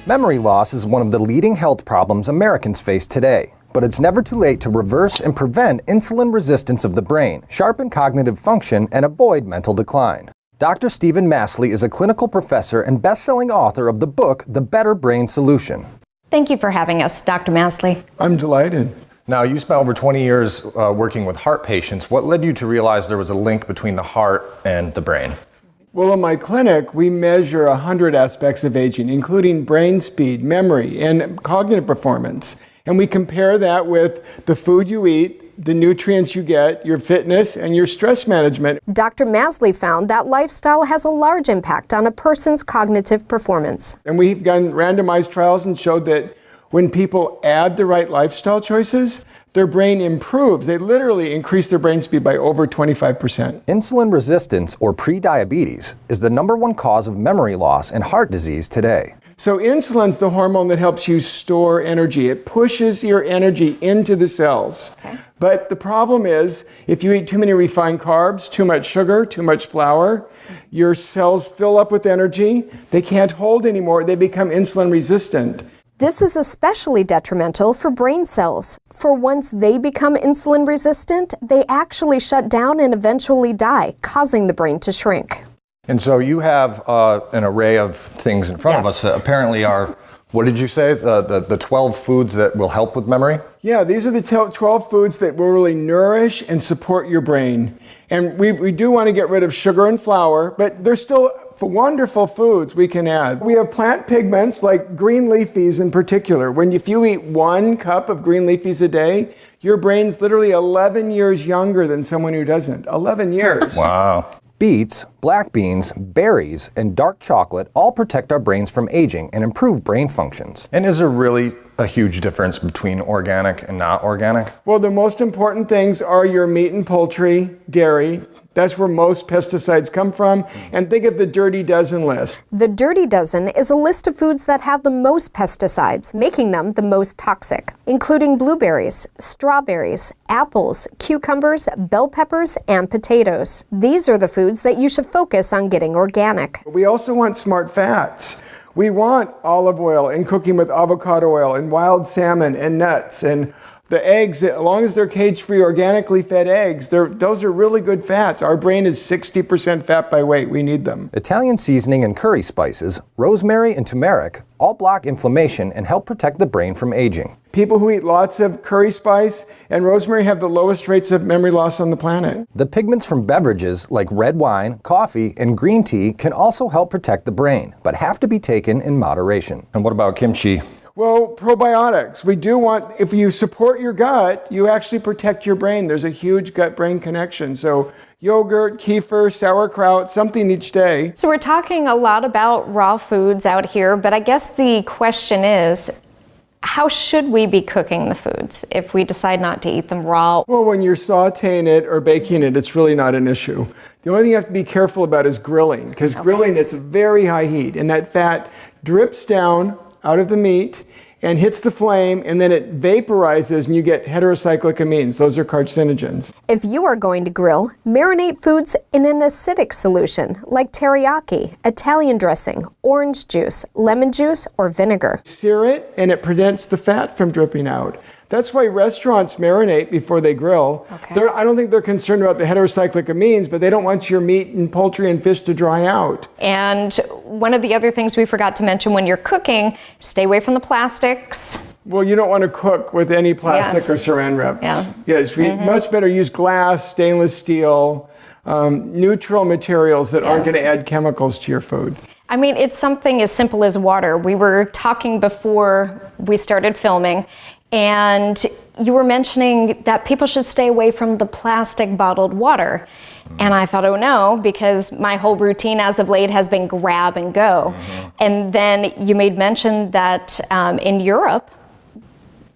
Memory loss is one of the leading health problems Americans face today. But it's never too late to reverse and prevent insulin resistance of the brain, sharpen cognitive function, and avoid mental decline. Dr. Stephen Masley is a clinical professor and best-selling author of the book, The Better Brain Solution. Thank you for having us, Dr. Masley. I'm delighted. Now, you spent over 20 years working with heart patients. What led you to realize there was a link between the heart and the brain? Well, in my clinic, we measure 100 aspects of aging, including brain speed, memory, and cognitive performance. And we compare that with the food you eat, the nutrients you get, your fitness, and your stress management. Dr. Masley found that lifestyle has a large impact on a person's cognitive performance. And we've done randomized trials and showed that when people add the right lifestyle choices, their brain improves. They literally increase their brain speed by over 25%. Insulin resistance, or prediabetes, is the #1 cause of memory loss and heart disease today. So insulin's the hormone that helps you store energy. It pushes your energy into the cells. Okay. But the problem is, if you eat too many refined carbs, too much sugar, too much flour, your cells fill up with energy. They can't hold anymore. They become insulin resistant. This is especially detrimental for brain cells. For once they become insulin resistant, they actually shut down and eventually die, causing the brain to shrink. And so you have an array of things in front of us that apparently are, what did you say, the 12 foods that will help with memory? Yeah, these are the 12 foods that will really nourish and support your brain. And we do want to get rid of sugar and flour, but there's still wonderful foods we can add. We have plant pigments like green leafies in particular. If you eat 1 cup of green leafies a day, your brain's literally 11 years younger than someone who doesn't. 11 years. Wow. Beets, black beans, berries, and dark chocolate all protect our brains from aging and improve brain functions. And is there really a huge difference between organic and not organic? Well, the most important things are your meat and poultry, dairy. That's where most pesticides come from. And think of the Dirty Dozen list. The Dirty Dozen is a list of foods that have the most pesticides, making them the most toxic, including blueberries, strawberries, apples, cucumbers, bell peppers, and potatoes. These are the foods that you should focus on getting organic. We also want smart fats. We want olive oil and cooking with avocado oil and wild salmon and nuts and the eggs, as long as they're cage-free, organically fed eggs, those are really good fats. Our brain is 60% fat by weight. We need them. Italian seasoning and curry spices, rosemary and turmeric all block inflammation and help protect the brain from aging. People who eat lots of curry spice and rosemary have the lowest rates of memory loss on the planet. The pigments from beverages like red wine, coffee, and green tea can also help protect the brain, but have to be taken in moderation. And what about kimchi? Well, probiotics. We do want, if you support your gut, you actually protect your brain. There's a huge gut-brain connection. So yogurt, kefir, sauerkraut, something each day. So we're talking a lot about raw foods out here, but I guess the question is, how should we be cooking the foods if we decide not to eat them raw? Well, when you're sauteing it or baking it, it's really not an issue. The only thing you have to be careful about is grilling, because grilling, it's very high heat, and that fat drips down out of the meat and hits the flame, and then it vaporizes and you get heterocyclic amines. Those are carcinogens. If you are going to grill, marinate foods in an acidic solution like teriyaki, Italian dressing, orange juice, lemon juice, or vinegar. Sear it and it prevents the fat from dripping out. That's why restaurants marinate before they grill. Okay. I don't think they're concerned about the heterocyclic amines, but they don't want your meat and poultry and fish to dry out. And one of the other things we forgot to mention when you're cooking, stay away from the plastics. Well, you don't want to cook with any plastic or saran wrap. Yeah. Yes, much better use glass, stainless steel, neutral materials that aren't going to add chemicals to your food. I mean, it's something as simple as water. We were talking before we started filming, and you were mentioning that people should stay away from the plastic bottled water. And I thought, oh no, because my whole routine as of late has been grab and go. And then you made mention that in Europe,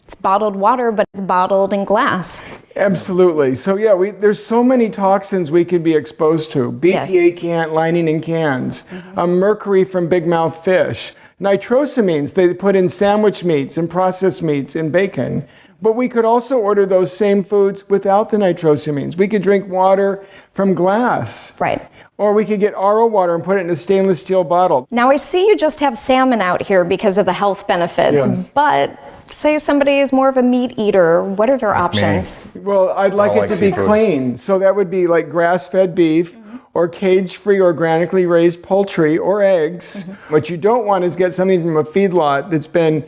it's bottled water, but it's bottled in glass. Absolutely. So yeah, there's so many toxins we could be exposed to. BPA lining in cans, mercury from big mouth fish, Nitrosamines, they put in sandwich meats and processed meats and bacon. But we could also order those same foods without the nitrosamines. We could drink water from glass. Right. Or we could get RO water and put it in a stainless steel bottle. Now I see you just have salmon out here because of the health benefits, Yes. but say somebody is more of a meat eater, what are their options? Well, I'd like I don't it to like be seafood. clean. So that would be like grass-fed beef or cage-free organically raised poultry or eggs. What you don't want is get something from a feedlot that's been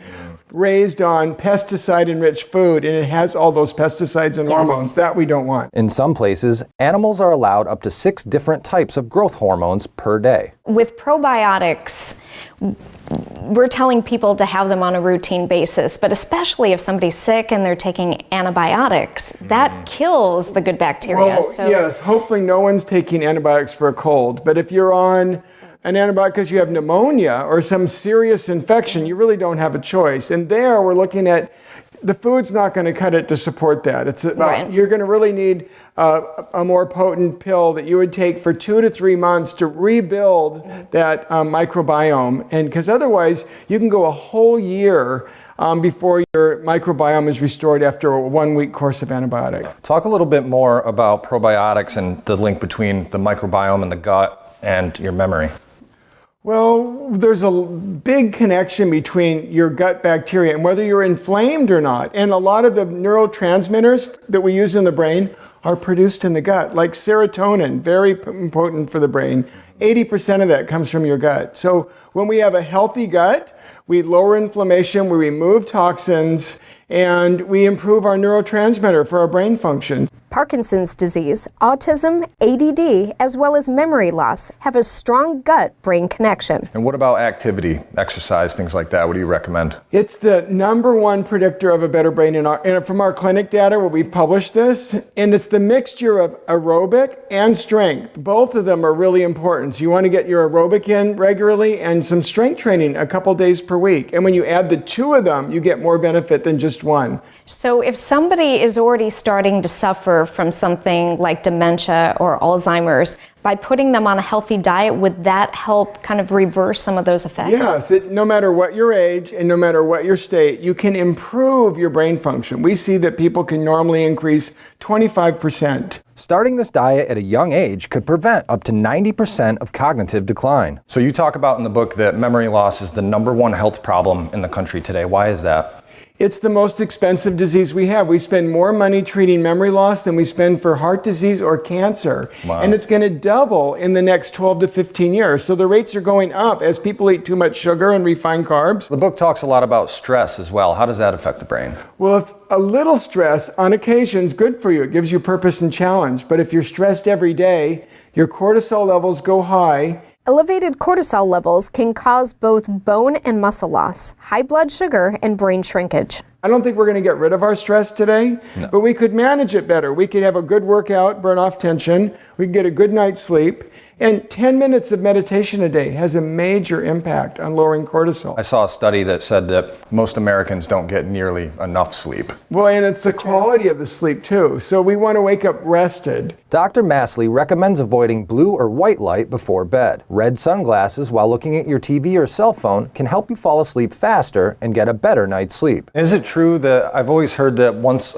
raised on pesticide-enriched food and it has all those pesticides and hormones. That we don't want. In some places, animals are allowed up to 6 different types of growth hormones per day. With probiotics, we're telling people to have them on a routine basis, but especially if somebody's sick and they're taking antibiotics, that kills the good bacteria. Well, yes, hopefully no one's taking antibiotics for a cold, but if you're on an antibiotic because you have pneumonia or some serious infection, you really don't have a choice. And there we're looking at the food's not going to cut it to support that. It's about, Right. You're going to really need a more potent pill that you would take for 2 to 3 months to rebuild that microbiome. And because otherwise you can go a whole year before your microbiome is restored after a 1-week course of antibiotic. Talk a little bit more about probiotics and the link between the microbiome and the gut and your memory. Well, there's a big connection between your gut bacteria and whether you're inflamed or not. And a lot of the neurotransmitters that we use in the brain are produced in the gut, like serotonin, very important for the brain. 80% of that comes from your gut. So when we have a healthy gut, we lower inflammation, we remove toxins, and we improve our neurotransmitter for our brain functions. Parkinson's disease, autism, ADD, as well as memory loss have a strong gut-brain connection. And what about activity, exercise, things like that? What do you recommend? It's the #1 predictor of a better brain from our clinic data where we've published this, and it's the mixture of aerobic and strength. Both of them are really important. So you want to get your aerobic in regularly and some strength training a couple days per week. And when you add the 2 of them, you get more benefit than just one. So if somebody is already starting to suffer from something like dementia or Alzheimer's, by putting them on a healthy diet, would that help kind of reverse some of those effects? Yes, no matter what your age and no matter what your state, you can improve your brain function. We see that people can normally increase 25%. Starting this diet at a young age could prevent up to 90% of cognitive decline. So you talk about in the book that memory loss is the #1 health problem in the country today. Why is that? It's the most expensive disease we have. We spend more money treating memory loss than we spend for heart disease or cancer. Wow. And it's going to double in the next 12 to 15 years. So the rates are going up as people eat too much sugar and refined carbs. The book talks a lot about stress as well. How does that affect the brain? Well, if a little stress on occasion is good for you. It gives you purpose and challenge. But if you're stressed every day, your cortisol levels go high. Elevated cortisol levels can cause both bone and muscle loss, high blood sugar, and brain shrinkage. I don't think we're going to get rid of our stress today, but we could manage it better. We could have a good workout, burn off tension. We can get a good night's sleep. And 10 minutes of meditation a day has a major impact on lowering cortisol. I saw a study that said that most Americans don't get nearly enough sleep. Well, and it's the quality of the sleep too. So we want to wake up rested. Dr. Masley recommends avoiding blue or white light before bed. Red sunglasses while looking at your TV or cell phone can help you fall asleep faster and get a better night's sleep. Is it true that I've always heard that once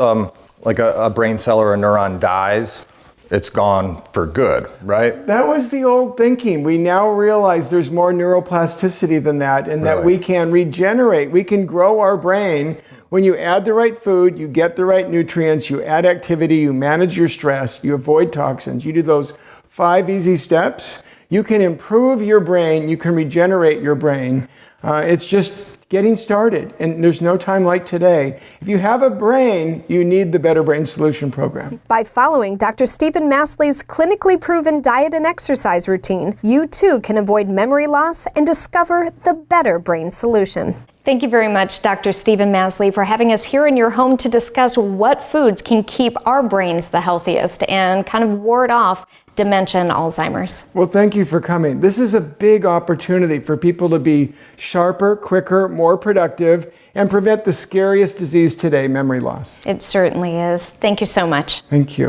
like a brain cell or a neuron dies, it's gone for good, right? That was the old thinking. We now realize there's more neuroplasticity than that, and that Really? we can regenerate. We can grow our brain. When you add the right food, you get the right nutrients, you add activity, you manage your stress, you avoid toxins, you do those 5 easy steps, you can improve your brain, you can regenerate your brain. It's just getting started, and there's no time like today. If you have a brain, you need the Better Brain Solution program. By following Dr. Stephen Masley's clinically proven diet and exercise routine, you too can avoid memory loss and discover the better brain solution. Thank you very much, Dr. Stephen Masley, for having us here in your home to discuss what foods can keep our brains the healthiest and kind of ward off dementia and Alzheimer's. Well, thank you for coming. This is a big opportunity for people to be sharper, quicker, more productive, and prevent the scariest disease today, memory loss. It certainly is. Thank you so much. Thank you.